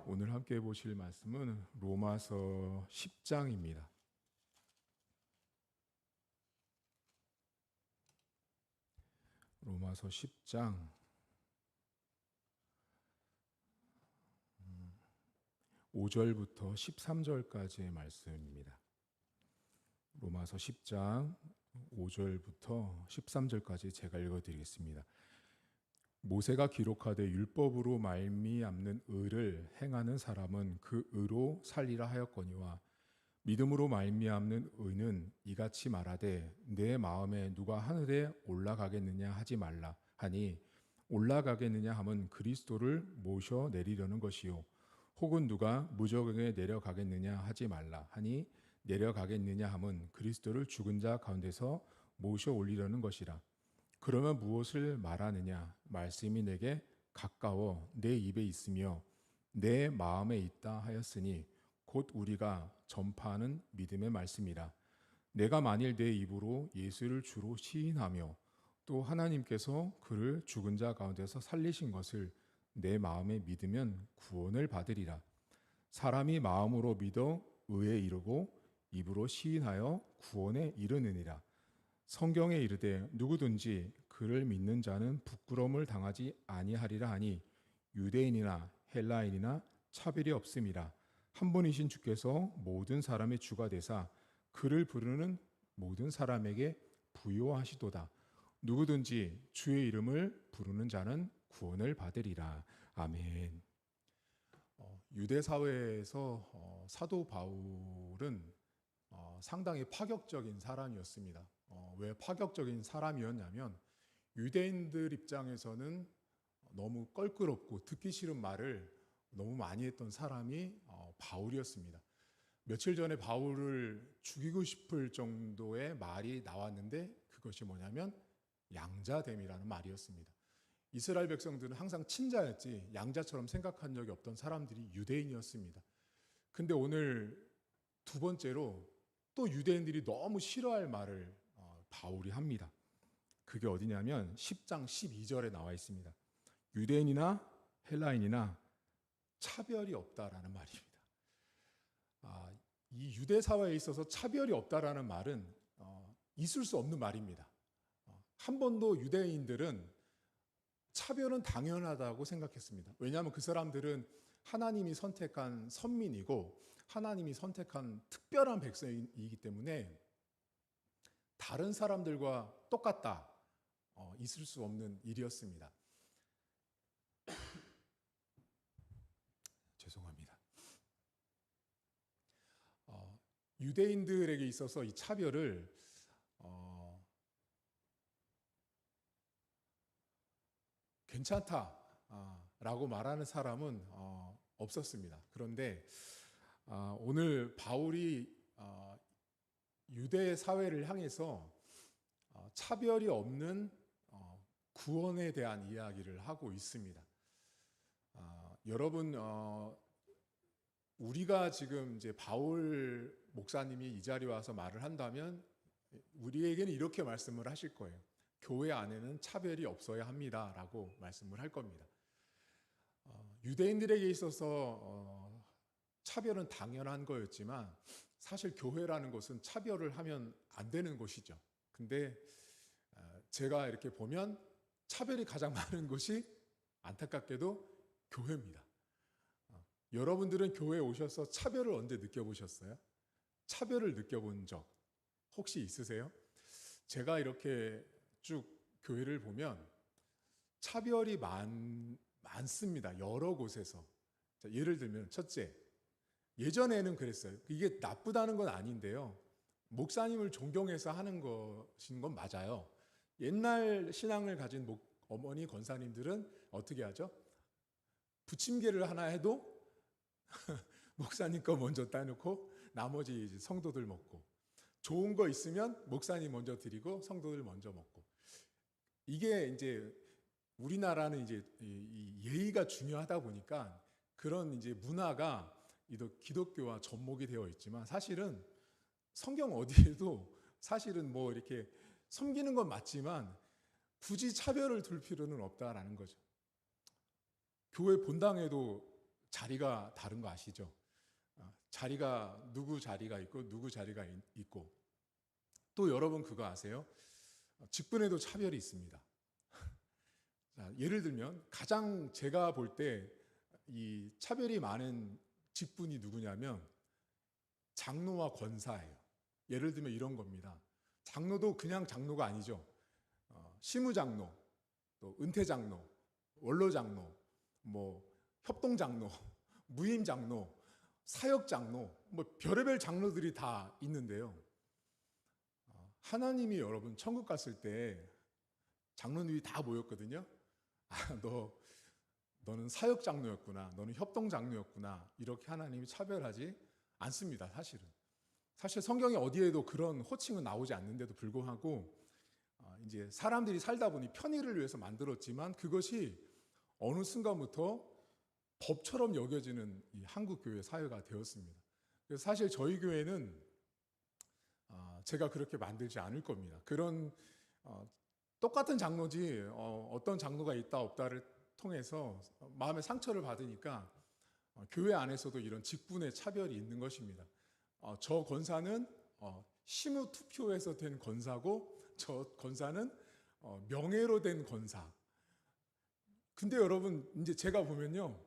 오늘 함께 보실 말씀은 로마서 10장입니다. 로마서 10장 5절부터 13절까지의 말씀입니다. 로마서 10장 5절부터 13절까지 제가 읽어드리겠습니다. 모세가 기록하되 율법으로 말미암는 의를 행하는 사람은 그 의로 살리라 하였거니와 믿음으로 말미암는 의는 이같이 말하되 내 마음에 누가 하늘에 올라가겠느냐 하지 말라 하니 올라가겠느냐 함은 그리스도를 모셔 내리려는 것이요 혹은 누가 무저갱에 내려가겠느냐 하지 말라 하니 내려가겠느냐 함은 그리스도를 죽은 자 가운데서 모셔 올리려는 것이라. 그러면 무엇을 말하느냐? 말씀이 내게 가까워 내 입에 있으며 내 마음에 있다 하였으니 곧 우리가 전파하는 믿음의 말씀이라. 내가 만일 내 입으로 예수를 주로 시인하며 또 하나님께서 그를 죽은 자 가운데서 살리신 것을 내 마음에 믿으면 구원을 받으리라. 사람이 마음으로 믿어 의에 이르고 입으로 시인하여 구원에 이르느니라. 성경에 이르되 누구든지 그를 믿는 자는 부끄러움을 당하지 아니하리라 하니 유대인이나 헬라인이나 차별이 없음이라. 한 분이신 주께서 모든 사람의 주가 되사 그를 부르는 모든 사람에게 부요하시도다. 누구든지 주의 이름을 부르는 자는 구원을 받으리라. 아멘. 유대 사회에서 사도 바울은 상당히 파격적인 사람이었습니다. 왜 파격적인 사람이었냐면 유대인들 입장에서는 너무 껄끄럽고 듣기 싫은 말을 너무 많이 했던 사람이 바울이었습니다. 며칠 전에 바울을 죽이고 싶을 정도의 말이 나왔는데 그것이 뭐냐면 양자됨이라는 말이었습니다. 이스라엘 백성들은 항상 친자였지 양자처럼 생각한 적이 없던 사람들이 유대인이었습니다. 근데 오늘 두 번째로 또 유대인들이 너무 싫어할 말을 바울이 합니다. 그게 어디냐면 10장 12절에 나와 있습니다. 유대인이나 헬라인이나 차별이 없다라는 말입니다. 이 유대 사회에 있어서 차별이 없다라는 말은 있을 수 없는 말입니다. 한 번도 유대인들은 차별은 당연하다고 생각했습니다. 왜냐하면 그 사람들은 하나님이 선택한 선민이고 하나님이 선택한 특별한 백성이기 때문에 다른 사람들과 똑같다, 있을 수 없는 일이었습니다. 죄송합니다. 유대인들에게 있어서 이 차별을 괜찮다라고 말하는 사람은 없었습니다. 그런데 오늘 바울이 유대 사회를 향해서 차별이 없는 구원에 대한 이야기를 하고 있습니다. 여러분, 우리가 지금 이제 바울 목사님이 이 자리에 와서 말을 한다면 우리에게는 이렇게 말씀을 하실 거예요. 교회 안에는 차별이 없어야 합니다라고 말씀을 할 겁니다. 유대인들에게 있어서 차별은 당연한 거였지만 사실 교회라는 것은 차별을 하면 안 되는 곳이죠. 근데 제가 이렇게 보면 차별이 가장 많은 곳이 안타깝게도 교회입니다. 여러분들은 교회에 오셔서 차별을 언제 느껴보셨어요? 차별을 느껴본 적 혹시 있으세요? 제가 이렇게 쭉 교회를 보면 차별이 많습니다. 여러 곳에서. 자, 예를 들면 첫째, 예전에는 그랬어요. 이게 나쁘다는 건 아닌데요. 목사님을 존경해서 하는 것인 건 맞아요. 옛날 신앙을 가진 어머니 권사님들은 어떻게 하죠? 부침개를 하나 해도 목사님 거 먼저 따놓고 나머지 성도들 먹고, 좋은 거 있으면 목사님 먼저 드리고 성도들 먼저 먹고. 이게 이제 우리나라는 이제 이 예의가 중요하다 보니까 그런 이제 문화가 기독교와 접목이 되어 있지만 사실은 성경 어디에도 사실은 뭐 이렇게 섬기는 건 맞지만 굳이 차별을 둘 필요는 없다라는 거죠. 교회 본당에도 자리가 다른 거 아시죠? 자리가 누구 자리가 있고 누구 자리가 있고 또 여러분 그거 아세요? 직분에도 차별이 있습니다. 자, 예를 들면 가장 제가 볼 때 이 차별이 많은 직분이 누구냐면 장로와 권사예요. 예를 들면 이런 겁니다. 장로도 그냥 장로가 아니죠. 시무장로, 또 은퇴장로, 원로장로, 뭐 협동장로, 무임장로, 사역장로, 뭐 별의별 장로들이 다 있는데요. 하나님이 여러분 천국 갔을 때 장로님이 다 모였거든요. 너는 사역장로였구나, 너는 협동장로였구나, 이렇게 하나님이 차별하지 않습니다. 사실 성경에 어디에도 그런 호칭은 나오지 않는데도 불구하고 이제 사람들이 살다 보니 편의를 위해서 만들었지만 그것이 어느 순간부터 법처럼 여겨지는 이 한국 교회 사회가 되었습니다. 그래서 사실 저희 교회는 제가 그렇게 만들지 않을 겁니다. 그런 똑같은 장로지 어떤 장로가 있다 없다를 통해서 마음의 상처를 받으니까 교회 안에서도 이런 직분의 차별이 있는 것입니다. 저 권사는 심의 투표에서 된 권사고 저 권사는 명예로 된 권사. 근데 여러분 이제 제가 보면요,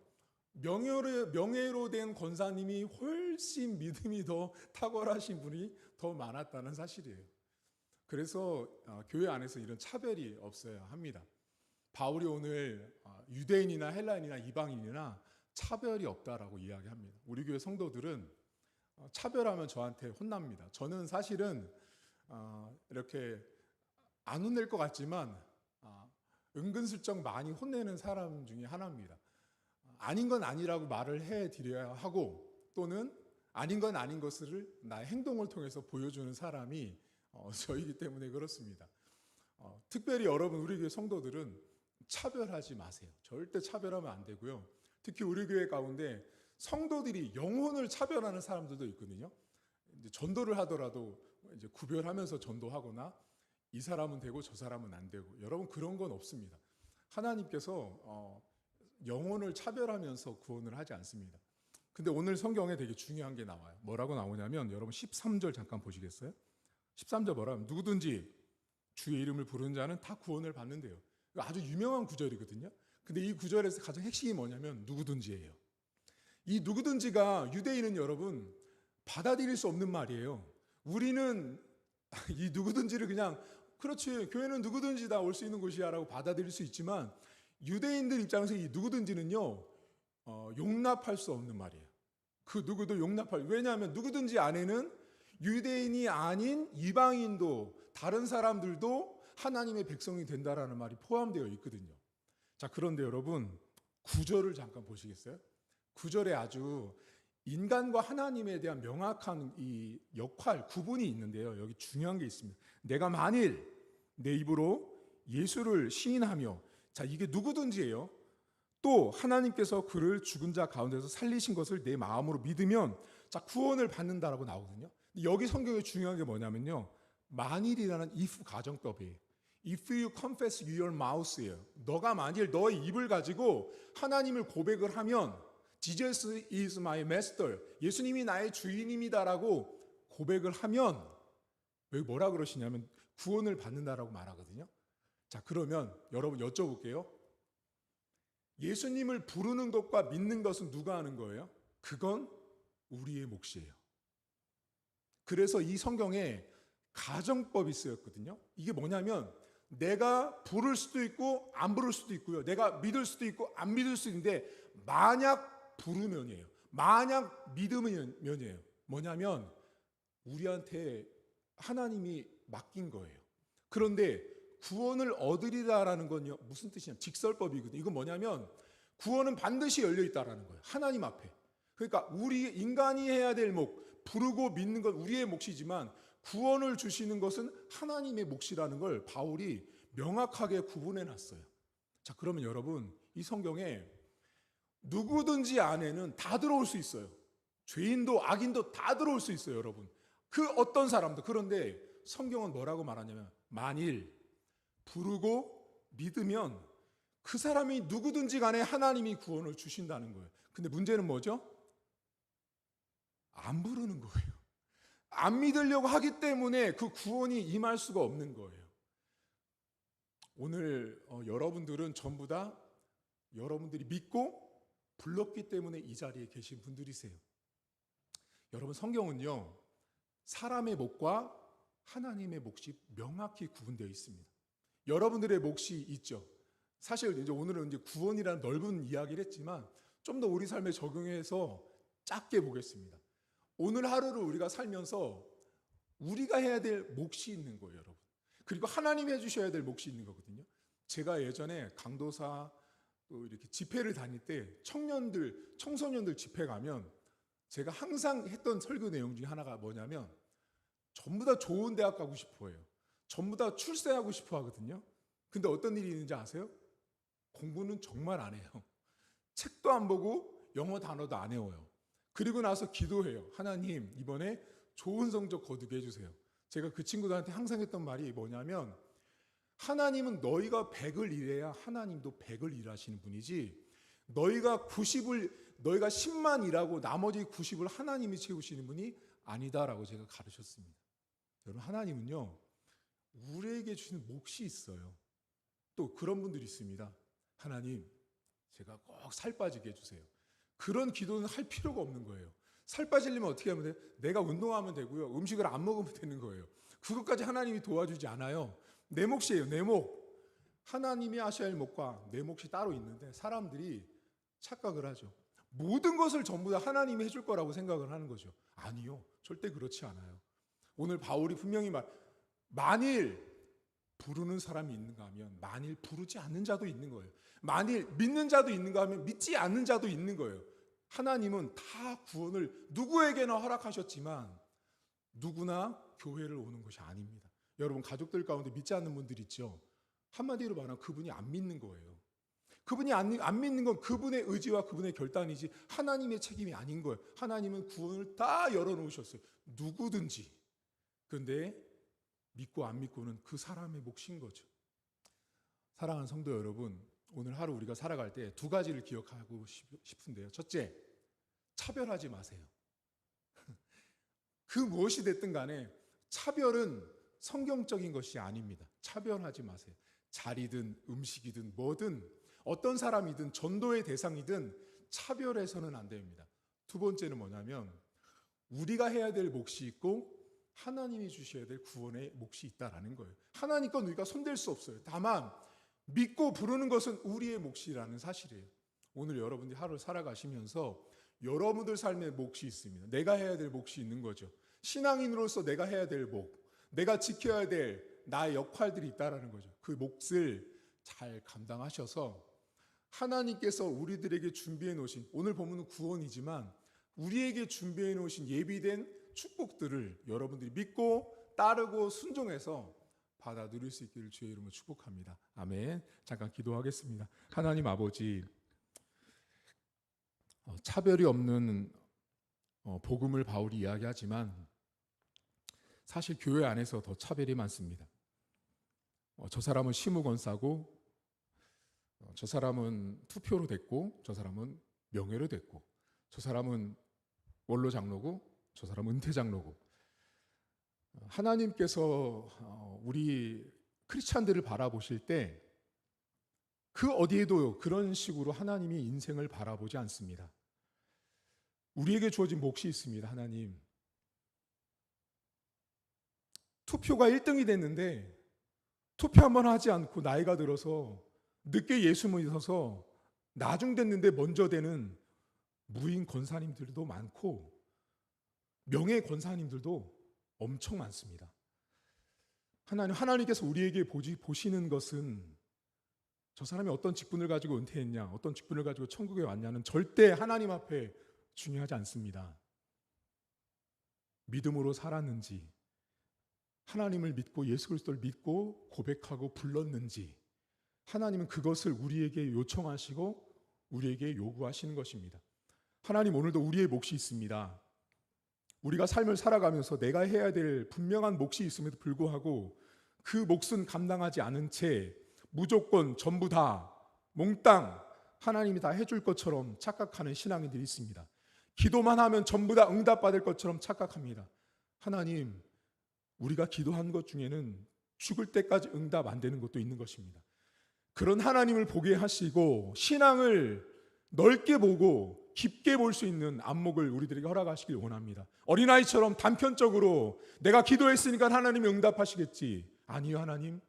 명예로 된 권사님이 훨씬 믿음이 더 탁월하신 분이 더 많았다는 사실이에요. 그래서 교회 안에서 이런 차별이 없어야 합니다. 바울이 오늘 유대인이나 헬라인이나 이방인이나 차별이 없다라고 이야기합니다. 우리 교회 성도들은 차별하면 저한테 혼납니다. 저는 사실은 이렇게 안 혼낼 것 같지만 은근슬쩍 많이 혼내는 사람 중에 하나입니다. 아닌 건 아니라고 말을 해드려야 하고 또는 아닌 건 아닌 것을 나의 행동을 통해서 보여주는 사람이 저이기 때문에 그렇습니다. 특별히 여러분 우리 교회 성도들은 차별하지 마세요. 절대 차별하면 안 되고요. 특히 우리 교회 가운데 성도들이 영혼을 차별하는 사람들도 있거든요. 이제 전도를 하더라도 이제 구별하면서 전도하거나 이 사람은 되고 저 사람은 안 되고, 여러분 그런 건 없습니다. 하나님께서 영혼을 차별하면서 구원을 하지 않습니다. 근데 오늘 성경에 되게 중요한 게 나와요. 뭐라고 나오냐면 여러분 13절 잠깐 보시겠어요? 13절 뭐라면 누구든지 주의 이름을 부르는 자는 다 구원을 받는데요. 아주 유명한 구절이거든요. 근데 이 구절에서 가장 핵심이 뭐냐면 누구든지예요. 이 누구든지가 유대인은 여러분 받아들일 수 없는 말이에요. 우리는 이 누구든지를 그냥 그렇지, 교회는 누구든지 다 올 수 있는 곳이야 라고 받아들일 수 있지만 유대인들 입장에서 이 누구든지는요 용납할 수 없는 말이에요. 그 누구도 왜냐하면 누구든지 안에는 유대인이 아닌 이방인도 다른 사람들도 하나님의 백성이 된다라는 말이 포함되어 있거든요. 자, 그런데 여러분 9절을 잠깐 보시겠어요? 9절에 아주 인간과 하나님에 대한 명확한 이 역할, 구분이 있는데요. 여기 중요한 게 있습니다. 내가 만일 내 입으로 예수를 시인하며, 자, 이게 누구든지예요. 또 하나님께서 그를 죽은 자 가운데서 살리신 것을 내 마음으로 믿으면, 자, 구원을 받는다라고 나오거든요. 여기 성경에 중요한 게 뭐냐면요, 만일이라는 if 가정법이에요. If you confess your mouth예요. 너가 만일 너의 입을 가지고 하나님을 고백을 하면 Jesus is my master, 예수님이 나의 주인입니다라고 고백을 하면, 여기 뭐라 그러시냐면 구원을 받는다라고 말하거든요. 자, 그러면 여러분 여쭤볼게요. 예수님을 부르는 것과 믿는 것은 누가 하는 거예요? 그건 우리의 몫이에요. 그래서 이 성경에 가정법이 쓰였거든요. 이게 뭐냐면 내가 부를 수도 있고 안 부를 수도 있고요. 내가 믿을 수도 있고 안 믿을 수도 있는데 만약 부르면이에요. 만약 믿으면이에요. 뭐냐면 우리한테 하나님이 맡긴 거예요. 그런데 구원을 얻으리라라는 건요, 무슨 뜻이냐면 직설법이거든요. 이건 뭐냐면 구원은 반드시 열려 있다라는 거예요. 하나님 앞에. 그러니까 우리 인간이 해야 될 몫, 부르고 믿는 건 우리의 몫이지만 구원을 주시는 것은 하나님의 몫이라는 걸 바울이 명확하게 구분해 놨어요. 자, 그러면 여러분 이 성경에 누구든지 안에는 다 들어올 수 있어요. 죄인도 악인도 다 들어올 수 있어요, 여러분. 그 어떤 사람도. 그런데 성경은 뭐라고 말하냐면 만일 부르고 믿으면 그 사람이 누구든지 간에 하나님이 구원을 주신다는 거예요. 근데 문제는 뭐죠? 안 부르는 거예요. 안 믿으려고 하기 때문에 그 구원이 임할 수가 없는 거예요. 오늘 여러분들은 전부 다 여러분들이 믿고 불렀기 때문에 이 자리에 계신 분들이세요. 여러분, 성경은요, 사람의 몫과 하나님의 몫이 명확히 구분되어 있습니다. 여러분들의 몫이 있죠. 사실 이제 오늘은 이제 구원이라는 넓은 이야기를 했지만 좀 더 우리 삶에 적용해서 짧게 보겠습니다. 오늘 하루를 우리가 살면서 우리가 해야 될 몫이 있는 거예요, 여러분. 그리고 하나님이 해주셔야 될 몫이 있는 거거든요. 제가 예전에 강도사 또 이렇게 집회를 다닐 때 청소년들 집회 가면 제가 항상 했던 설교 내용 중에 하나가 뭐냐면 전부 다 좋은 대학 가고 싶어 해요. 전부 다 출세하고 싶어 하거든요. 근데 어떤 일이 있는지 아세요? 공부는 정말 안 해요. 책도 안 보고 영어 단어도 안 외워요. 그리고 나서 기도해요. 하나님, 이번에 좋은 성적 거두게 해주세요. 제가 그 친구들한테 항상 했던 말이 뭐냐면 하나님은 너희가 100을 일해야 하나님도 100을 일하시는 분이지 너희가 10만 일하고 나머지 90을 하나님이 채우시는 분이 아니다라고 제가 가르쳤습니다. 여러분, 하나님은요, 우리에게 주시는 몫이 있어요. 또 그런 분들이 있습니다. 하나님, 제가 꼭 살 빠지게 해주세요. 그런 기도는 할 필요가 없는 거예요. 살 빠지려면 어떻게 하면 돼요? 내가 운동하면 되고요. 음식을 안 먹으면 되는 거예요. 그것까지 하나님이 도와주지 않아요. 내 몫이에요, 내 몫. 하나님이 하셔야 할 몫과 내 몫이 따로 있는데 사람들이 착각을 하죠. 모든 것을 전부 다 하나님이 해줄 거라고 생각을 하는 거죠. 아니요, 절대 그렇지 않아요. 오늘 바울이 분명히 만일 부르는 사람이 있는가 하면 만일 부르지 않는 자도 있는 거예요. 만일 믿는 자도 있는가 하면 믿지 않는 자도 있는 거예요. 하나님은 다 구원을 누구에게나 허락하셨지만 누구나 교회를 오는 것이 아닙니다. 여러분, 가족들 가운데 믿지 않는 분들 있죠. 한마디로 말하면 그분이 안 믿는 거예요. 그분이 안 믿는 건 그분의 의지와 그분의 결단이지 하나님의 책임이 아닌 거예요. 하나님은 구원을 다 열어놓으셨어요. 누구든지. 그런데 믿고 안 믿고는 그 사람의 몫인 거죠. 사랑하는 성도 여러분, 오늘 하루 우리가 살아갈 때 두 가지를 기억하고 싶은데요. 첫째, 차별하지 마세요. 그 무엇이 됐든 간에 차별은 성경적인 것이 아닙니다. 차별하지 마세요. 자리든 음식이든 뭐든 어떤 사람이든 전도의 대상이든 차별해서는 안 됩니다. 두 번째는 뭐냐면 우리가 해야 될 몫이 있고 하나님이 주셔야 될 구원의 몫이 있다라는 거예요. 하나님 건 우리가 손댈 수 없어요. 다만 믿고 부르는 것은 우리의 몫이라는 사실이에요. 오늘 여러분들이 하루 살아가시면서 여러분들 삶의 몫이 있습니다. 내가 해야 될 몫이 있는 거죠. 신앙인으로서 내가 해야 될 몫, 내가 지켜야 될 나의 역할들이 있다라는 거죠. 그 몫을 잘 감당하셔서 하나님께서 우리들에게 준비해 놓으신, 오늘 본문은 구원이지만 우리에게 준비해 놓으신 예비된 축복들을 여러분들이 믿고 따르고 순종해서 받아 누릴 수 있기를 주의 이름으로 축복합니다. 아멘. 잠깐 기도하겠습니다. 하나님 아버지, 차별이 없는 복음을 바울이 이야기하지만 사실 교회 안에서 더 차별이 많습니다. 저 사람은 시무건사고 저 사람은 투표로 됐고 저 사람은 명예로 됐고 저 사람은 원로 장로고 저 사람은 은퇴 장로고 하나님께서 우리 크리스찬들을 바라보실 때 그 어디에도 그런 식으로 하나님이 인생을 바라보지 않습니다. 우리에게 주어진 몫이 있습니다. 하나님, 투표가 1등이 됐는데 투표 한번 하지 않고 나이가 들어서 늦게 예수 믿어서 나중 됐는데 먼저 되는 무인 권사님들도 많고 명예 권사님들도 엄청 많습니다. 하나님께서 우리에게 보시는 것은 저 사람이 어떤 직분을 가지고 은퇴했냐, 어떤 직분을 가지고 천국에 왔냐는 절대 하나님 앞에 중요하지 않습니다. 믿음으로 살았는지, 하나님을 믿고 예수 그리스도를 믿고 고백하고 불렀는지, 하나님은 그것을 우리에게 요청하시고 우리에게 요구하시는 것입니다. 하나님, 오늘도 우리의 몫이 있습니다. 우리가 삶을 살아가면서 내가 해야 될 분명한 몫이 있음에도 불구하고 그 몫은 감당하지 않은 채 무조건 전부 다 몽땅 하나님이 다 해줄 것처럼 착각하는 신앙인들이 있습니다. 기도만 하면 전부 다 응답받을 것처럼 착각합니다. 하나님, 우리가 기도한 것 중에는 죽을 때까지 응답 안 되는 것도 있는 것입니다. 그런 하나님을 보게 하시고 신앙을 넓게 보고 깊게 볼 수 있는 안목을 우리들에게 허락하시길 원합니다. 어린아이처럼 단편적으로 내가 기도했으니까 하나님이 응답하시겠지. 아니요, 하나님.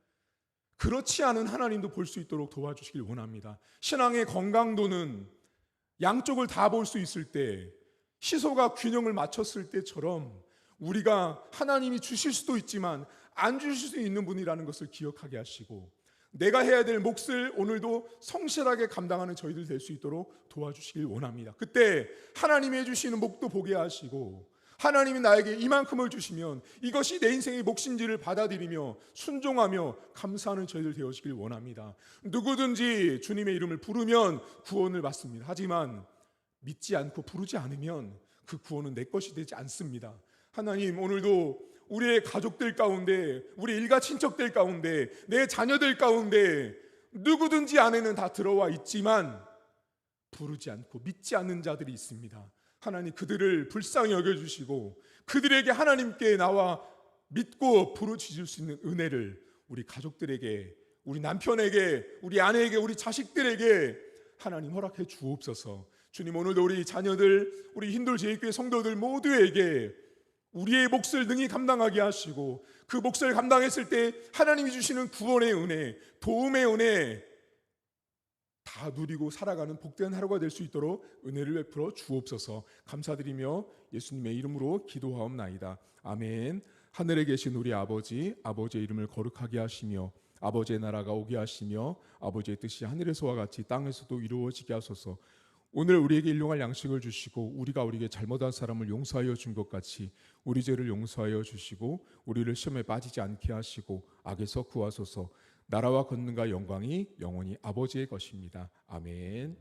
그렇지 않은 하나님도 볼 수 있도록 도와주시길 원합니다. 신앙의 건강도는 양쪽을 다 볼 수 있을 때, 시소가 균형을 맞췄을 때처럼 우리가 하나님이 주실 수도 있지만 안 주실 수 있는 분이라는 것을 기억하게 하시고, 내가 해야 될 몫을 오늘도 성실하게 감당하는 저희들 될 수 있도록 도와주시길 원합니다. 그때 하나님이 해주시는 몫도 보게 하시고, 하나님이 나에게 이만큼을 주시면 이것이 내 인생의 몫인지를 받아들이며 순종하며 감사하는 저희들 되어지길 원합니다. 누구든지 주님의 이름을 부르면 구원을 받습니다. 하지만 믿지 않고 부르지 않으면 그 구원은 내 것이 되지 않습니다. 하나님, 오늘도 우리의 가족들 가운데, 우리 일가 친척들 가운데, 내 자녀들 가운데 누구든지 안에는 다 들어와 있지만 부르지 않고 믿지 않는 자들이 있습니다. 하나님, 그들을 불쌍히 여겨주시고 그들에게 하나님께 나와 믿고 부르짖을 수 있는 은혜를 우리 가족들에게, 우리 남편에게, 우리 아내에게, 우리 자식들에게 하나님 허락해 주옵소서. 주님, 오늘도 우리 자녀들, 우리 힌돌 제2교회 성도들 모두에게 우리의 몫을 능히 감당하게 하시고, 그 몫을 감당했을 때 하나님이 주시는 구원의 은혜, 도움의 은혜 다 누리고 살아가는 복된 하루가 될 수 있도록 은혜를 베풀어 주옵소서. 감사드리며 예수님의 이름으로 기도하옵나이다. 아멘. 하늘에 계신 우리 아버지, 아버지의 이름을 거룩하게 하시며 아버지의 나라가 오게 하시며 아버지의 뜻이 하늘에서와 같이 땅에서도 이루어지게 하소서. 오늘 우리에게 일용할 양식을 주시고 우리가 우리에게 잘못한 사람을 용서하여 준 것 같이 우리 죄를 용서하여 주시고 우리를 시험에 빠지지 않게 하시고 악에서 구하소서. 나라와 권능과 영광이 영원히 아버지의 것입니다. 아멘.